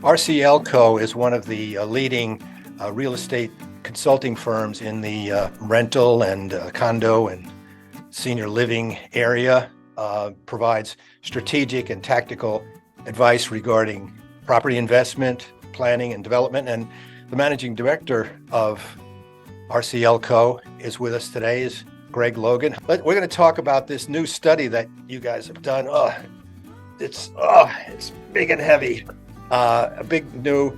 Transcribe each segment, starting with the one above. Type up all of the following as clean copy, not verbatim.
RCLCO is one of the leading real estate consulting firms in the rental and condo and senior living area. Provides strategic and tactical advice regarding property investment, planning, and development. And the managing director of RCLCO is with us today, is Gregg Logan. We're going to talk about this new study that you guys have done. It's big and heavy. A big new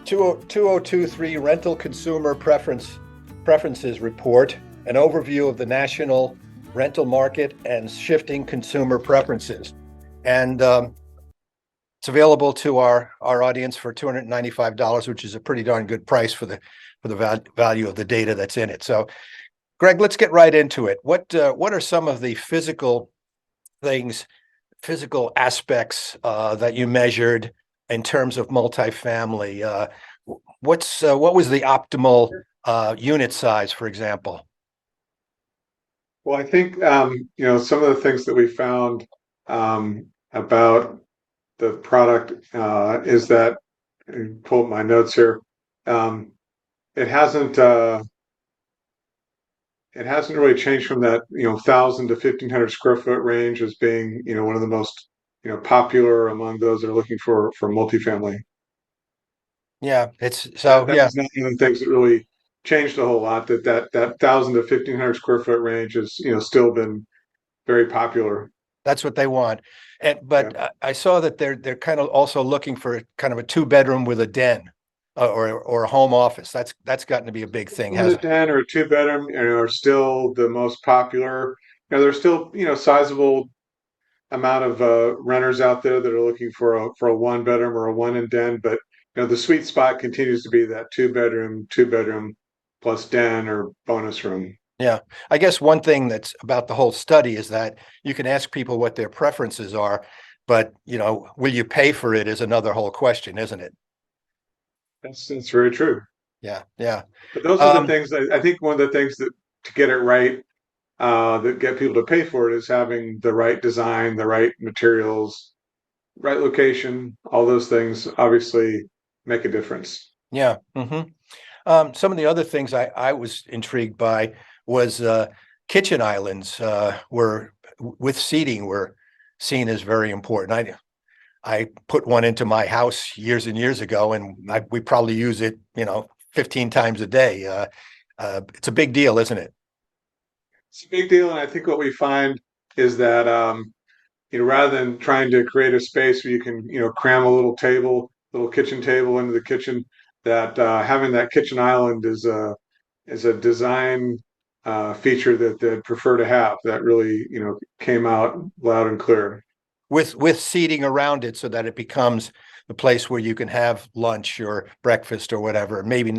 2023 Rental Consumer Preferences Report, an overview of the national rental market and shifting consumer preferences. And it's available to our audience for $295, which is a pretty darn good price for the value of the data that's in it. So, Gregg, let's get right into it. What are some of the physical aspects that you measured in terms of multifamily? What was the optimal unit size, for example? Well, I think some of the things that we found about the product is that, pull up my notes here. It hasn't really changed from that 1,000 to 1,500 square foot range as being one of the most popular among those that are looking for multifamily. Yeah, That was not one of the things that really changed a whole lot. That 1,000 to 1,500 square foot range has still been very popular. That's what they want. But I saw that they're kind of also looking for kind of a 2-bedroom with a den or a home office. That's gotten to be a big thing, hasn't A den or a 2-bedroom are still the most popular. There's still sizable amount of renters out there that are looking for a 1-bedroom or a one and den, but the sweet spot continues to be that 2-bedroom plus den or bonus room. Yeah, I guess one thing that's about the whole study is that you can ask people what their preferences are, but will you pay for it is another whole question, isn't it? That's very true. Yeah. But those are the things I think one of the things that to get it right, that get people to pay for it is having the right design, the right materials, right location. All those things obviously make a difference. Yeah. Some of the other things I was intrigued by was kitchen islands were with seating were seen as very important. I put one into my house years and years ago, and we probably use it 15 times a day. It's a big deal, isn't it? It's a big deal, and I think what we find is that rather than trying to create a space where you can cram a little kitchen table into the kitchen, that having that kitchen island is a design feature that they'd prefer to have. That really came out loud and clear. With seating around it so that it becomes the place where you can have lunch or breakfast or whatever. Maybe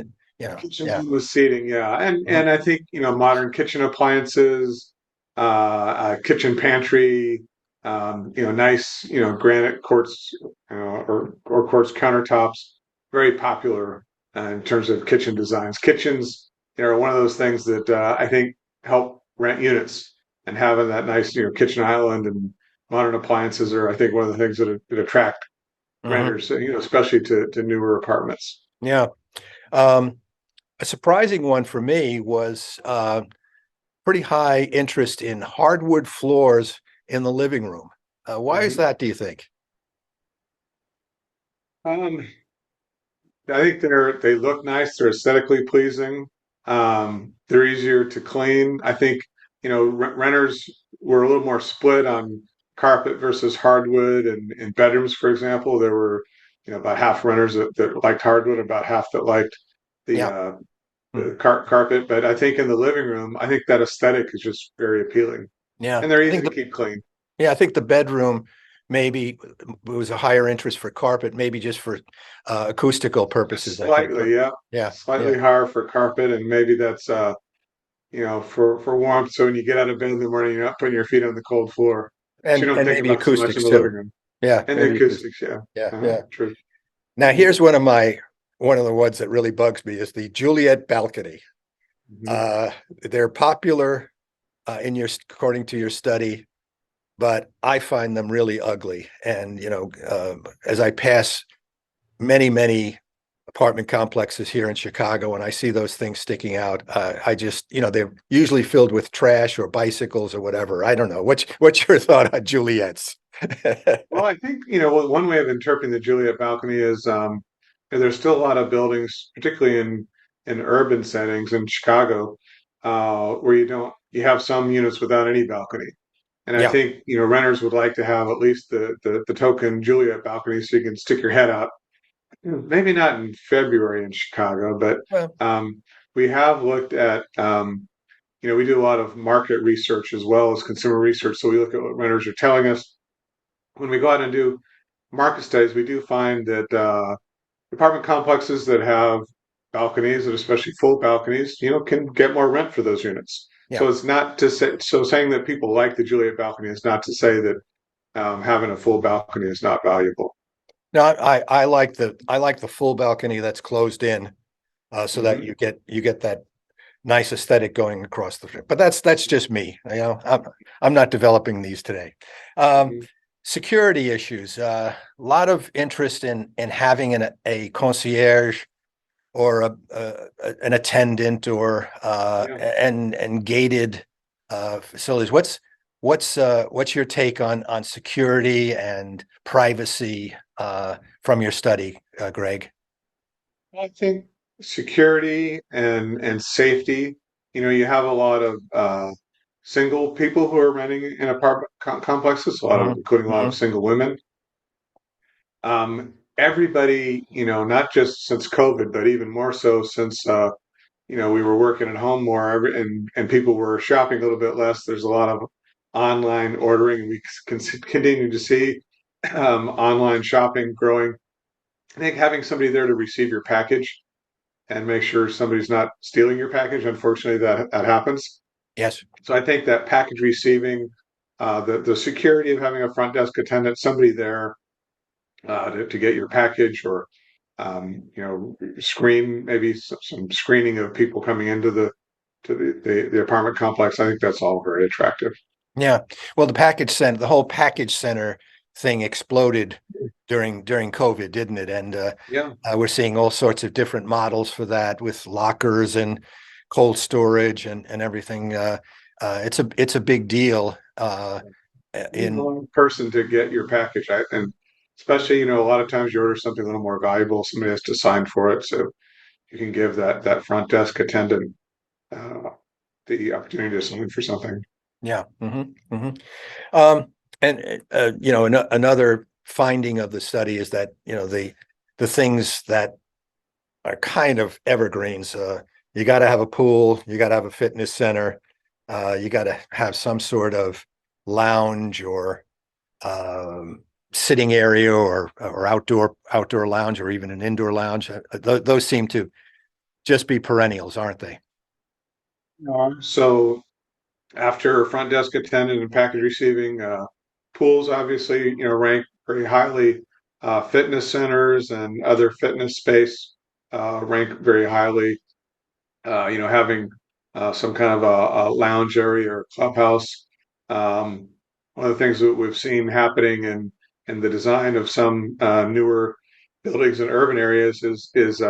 kitchen with seating, and I think modern kitchen appliances, kitchen pantry, nice granite quartz or quartz countertops, very popular in terms of kitchen designs. Kitchens are one of those things that I think help rent units, and having that nice kitchen island and modern appliances are, I think, one of the things that attract renters, especially to newer apartments. Yeah. A surprising one for me was pretty high interest in hardwood floors in the living room. Why is that, do you think? I think they look nice. They're aesthetically pleasing. They're easier to clean. I think renters were a little more split on carpet versus hardwood, and in bedrooms, for example, there were about half renters that liked hardwood, about half that liked the carpet. But I think in the living room, I think that aesthetic is just very appealing. Yeah, and they're easy to keep clean. Yeah, I think the bedroom maybe was a higher interest for carpet, maybe just for acoustical purposes. Slightly, slightly higher for carpet, and maybe that's for warmth. So when you get out of bed in the morning, you're not putting your feet on the cold floor. And you don't and think maybe about so much acoustics in the living too. room. Yeah, And the acoustics, True. true. Now here's one of the ones that really bugs me is the Juliet balcony. They're popular according to your study, but I find them really ugly. And as I pass many apartment complexes here in Chicago, and I see those things sticking out. I just, they're usually filled with trash or bicycles or whatever. I don't know. What's your thought on Juliet's? Well, I think, one way of interpreting the Juliet balcony is there's still a lot of buildings, particularly in urban settings in Chicago, where you have some units without any balcony. And I Yeah. think, renters would like to have at least the token Juliet balcony so you can stick your head out. Maybe not in February in Chicago, but Well, we have looked at, we do a lot of market research as well as consumer research. So we look at what renters are telling us. When we go out and do market studies, we do find that apartment complexes that have balconies, and especially full balconies, can get more rent for those units. yeah. So it's not to say, so saying that people like the Juliet balcony is not to say that having a full balcony is not valuable. No, I like the full balcony that's closed in, so that Hmm. you get that nice aesthetic going across the strip. But that's just me. I'm not developing these today. Um, Hmm. Security issues. A lot of interest in having a concierge or an attendant or Yeah. and gated facilities. What's your take on security and privacy from your study, Greg? I think security and safety. You have a lot of single people who are renting in apartment complexes, Mhm, including a lot of mhm. single women. Everybody, not just since COVID, but even more so since we were working at home more, and people were shopping a little bit less. There's a lot of online ordering, and we continue to see online shopping growing. I think having somebody there to receive your package and make sure somebody's not stealing your package. Unfortunately, that happens. Yes. So I think that package receiving, the security of having a front desk attendant, somebody there to get your package, or screen maybe some screening of people coming into the apartment complex. I think that's all very attractive. Yeah. Well, the whole package center thing exploded during COVID, didn't it? And Yeah. we're seeing all sorts of different models for that with lockers and cold storage and everything. It's a big deal. Being the In wrong person to get your package, and especially a lot of times you order something a little more valuable, somebody has to sign for it, so you can give that front desk attendant uh, the opportunity to sign for something. Yeah. Um, and another finding of the study is that the things that are kind of evergreens. You got to have a pool, you got to have a fitness center, you got to have some sort of lounge or sitting area or outdoor lounge or even an indoor lounge. Those seem to just be perennials, aren't they? So after front desk attendant and package receiving, pools obviously rank very highly. Fitness centers and other fitness space rank very highly. Having some kind of a lounge area or clubhouse. Um, One of the things that we've seen happening in the design of some newer buildings in urban areas is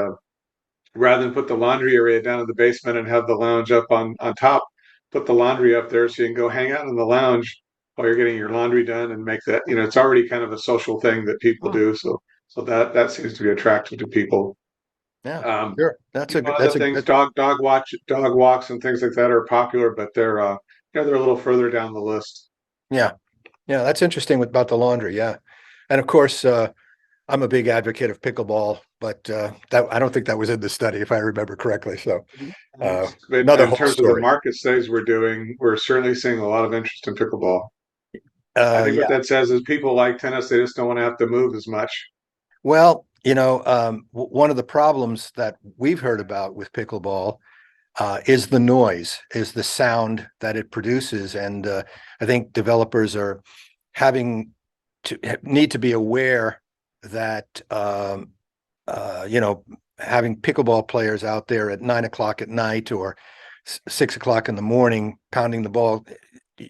rather than put the laundry area down in the basement and have the lounge up on top, put the laundry up there so you can go hang out in the lounge while you're getting your laundry done, and make that, it's already kind of a social thing that people Hmm. do. So that seems to be attractive to people. Yeah, Um, sure. That's a good. Other things, dog walks and things like that are popular, but they're a little further down the list. Yeah, yeah. That's interesting about the laundry. Yeah, and of course, I'm a big advocate of pickleball, but that I don't think that was in the study, if I remember correctly. So uh, But another in whole terms of the story. market studies we're doing, we're certainly seeing a lot of interest in pickleball. I think what Yeah. that says is people like tennis, they just don't want to have to move as much. Well, one of the problems that we've heard about with pickleball is the noise, is the sound that it produces, and I think developers are having need to be aware that having pickleball players out there at 9 o'clock at night or 6 o'clock in the morning pounding the ball,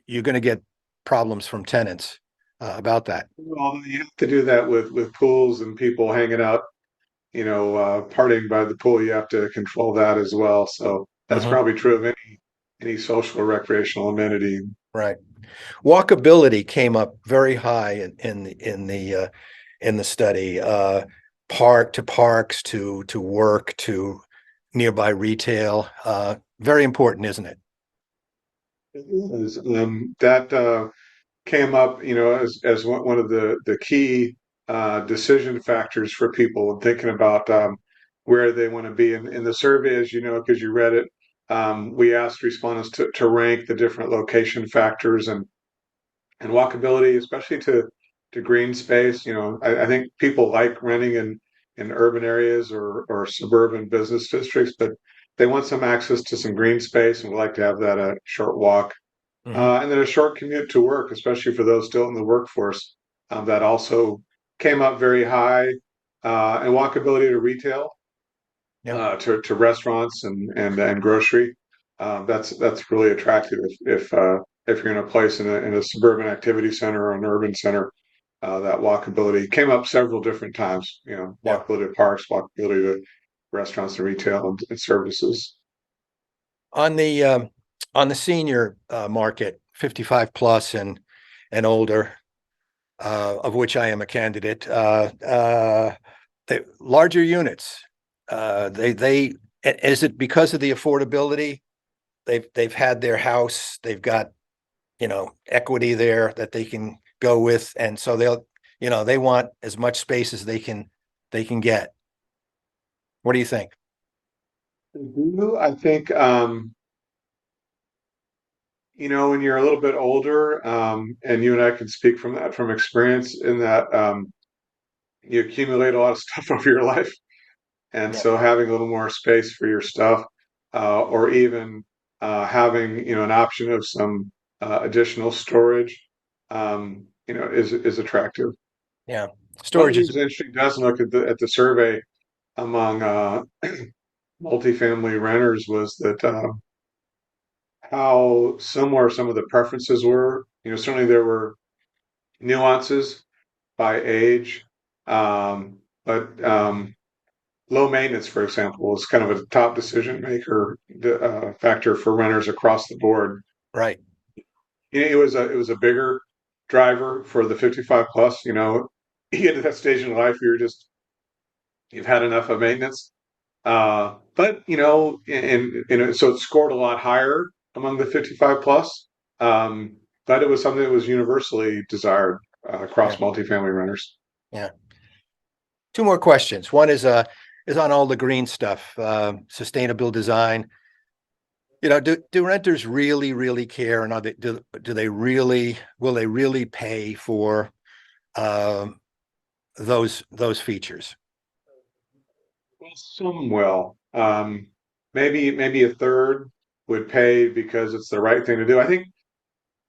you're going to get problems from tenants about that. Although you have to do that with pools and people hanging out partying by the pool, you have to control that as well. So that's Hmm. probably true of any social or recreational amenity. Right. Walkability came up very high in the study. Park to parks to work to nearby retail. Very important, isn't it? It is. That came up, as one of the key decision factors for people when thinking about where they want to be. In the survey, as you know, because you read it, we asked respondents to rank the different location factors and walkability, especially to green space. I think people like renting in urban areas or suburban business districts, but they want some access to some green space and would like to have that a short walk Hmm. and then a short commute to work, especially for those still in the workforce. That also came up very high, and walkability to retail, Yeah. to restaurants and grocery. That's really attractive if you're in a place in a suburban activity center or an urban center. That walkability came up several different times. Yeah. Walkability to parks, walkability to restaurants and retail and services. On the on the senior market, 55 plus and older, of which I am a candidate, the larger units. They is it because of the affordability? They've had their house, they've got equity there that they can go with, and so they want as much space as they can get. What do you think? I think when you're a little bit older, and you and I can speak from that from experience in that you accumulate a lot of stuff over your life, and Yeah. so having a little more space for your stuff, or even having an option of some additional storage, is attractive. Yeah. One of Storage the is, things interesting does look at the survey among multifamily renters was that how similar some of the preferences were. Certainly there were nuances by age, but low maintenance, for example, was kind of a top decision maker factor for renters across the board. right. It was a bigger driver for the 55 plus. You get to that stage in life, you've had enough of maintenance. But and so it scored a lot higher among the 55 plus. Um, but it was something that was universally desired Yeah. across multifamily renters. Yeah. Two more questions. One is on all the green stuff, sustainable design. Do renters really care, and do they really will they really pay for um, those features? Well, some will. Maybe a third would pay because it's the right thing to do. I think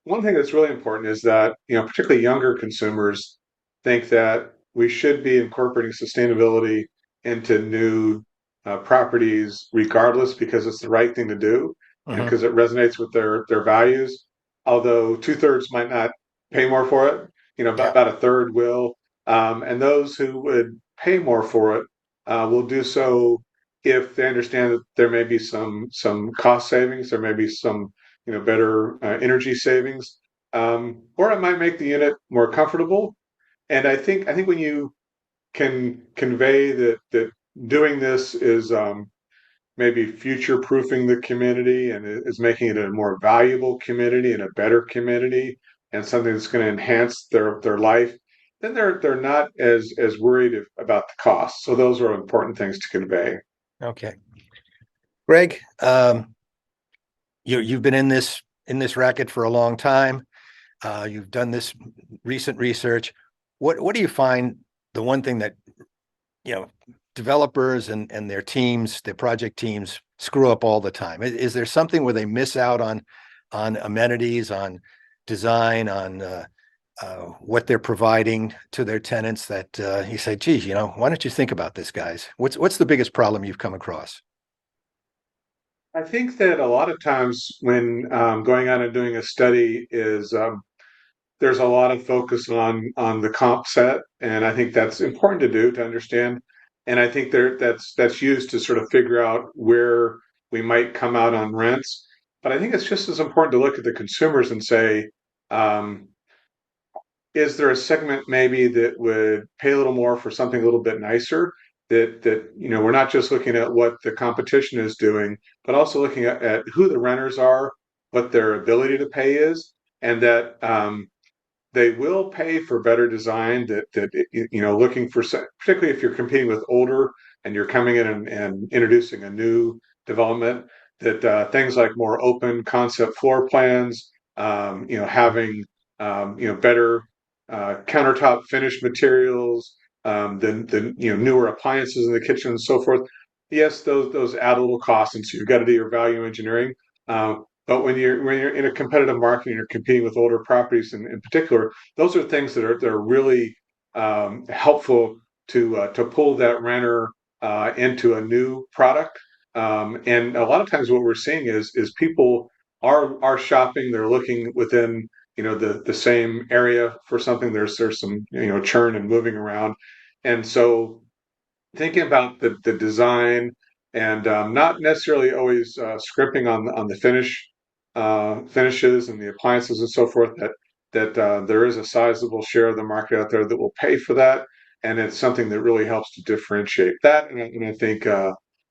one thing that's really important is that, particularly younger consumers think that we should be incorporating sustainability into new properties regardless because it's the right thing to do, Hmm. because it resonates with their values. Although two-thirds might not pay more for it, about, Yeah. about a third will. And those who would pay more for it will do so if they understand that there may be some cost savings, there may be some better energy savings, or it might make the unit more comfortable. And I think when you can convey that doing this is maybe future proofing the community and is making it a more valuable community and a better community and something that's going to enhance their life, then they're not as worried about the cost. So those are important things to convey. Okay. Greg, you've been in this racket for a long time. You've done this recent research. What do you find the one thing that you know developers and their teams, their project teams, screw up all the time? Is there something where they miss out on amenities, on design, on what they're providing to their tenants that you say, geez, why don't you think about this, guys? What's the biggest problem you've come across? I think that a lot of times when going out and doing a study is there's a lot of focus on the comp set, and I think that's important to do to understand. and I think that's used to sort of figure out where we might come out on rents. But I think it's just as important to look at the consumers and say, um, is there a segment maybe that would pay a little more for something a little bit nicer? That we're not just looking at what the competition is doing, but also looking at who the renters are, what their ability to pay is, and that they will pay for better design. Looking for, particularly if you're competing with older and you're coming in and introducing a new development, that things like more open concept floor plans, having better countertop finish materials, the newer appliances in the kitchen and so forth. Yes, those add a little cost, and so you've got to do your value engineering. But when you're in a competitive market and you're competing with older properties in particular, those are things that are really helpful to pull that renter into a new product. And a lot of times, what we're seeing is people are shopping. They're looking within the same area for something. There's some churn and moving around, and so thinking about the design and not necessarily always scrimping on the finishes and the appliances and so forth. That there is a sizable share of the market out there that will pay for that, and it's something that really helps to differentiate that. And I think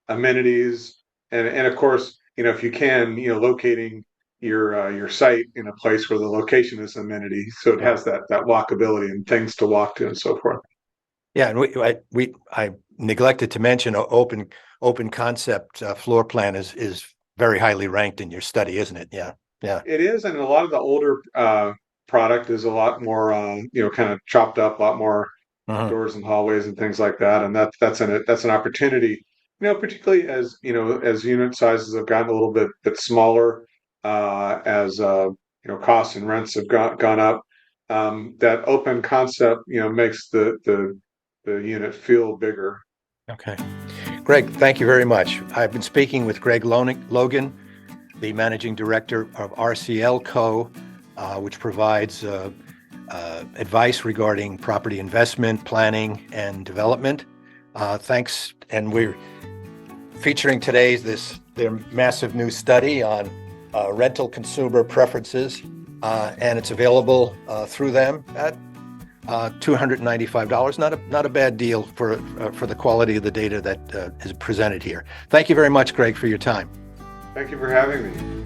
amenities and of course if you can locating your site in a place where the location is an amenity, so it has that walkability and things to walk to and so forth. Yeah, and I neglected to mention open concept floor plan is very highly ranked in your study, isn't it? Yeah, yeah. It is, and a lot of the older product is a lot more, kind of chopped up, a lot more Mhm. doors and hallways and things like that, and that's an opportunity, particularly as unit sizes have gotten a little bit smaller, as costs and rents have gone up. That open concept, makes the unit feel bigger. Okay. Greg, thank you very much. I've been speaking with Gregg Logan, the managing director of RCLCO, which provides advice regarding property investment, planning, and development. Thanks. And we're featuring today their massive new study on rental consumer preferences, and it's available through them at $295. Not a bad deal for the quality of the data that is presented here. Thank you very much, Greg, for your time. Thank you for having me.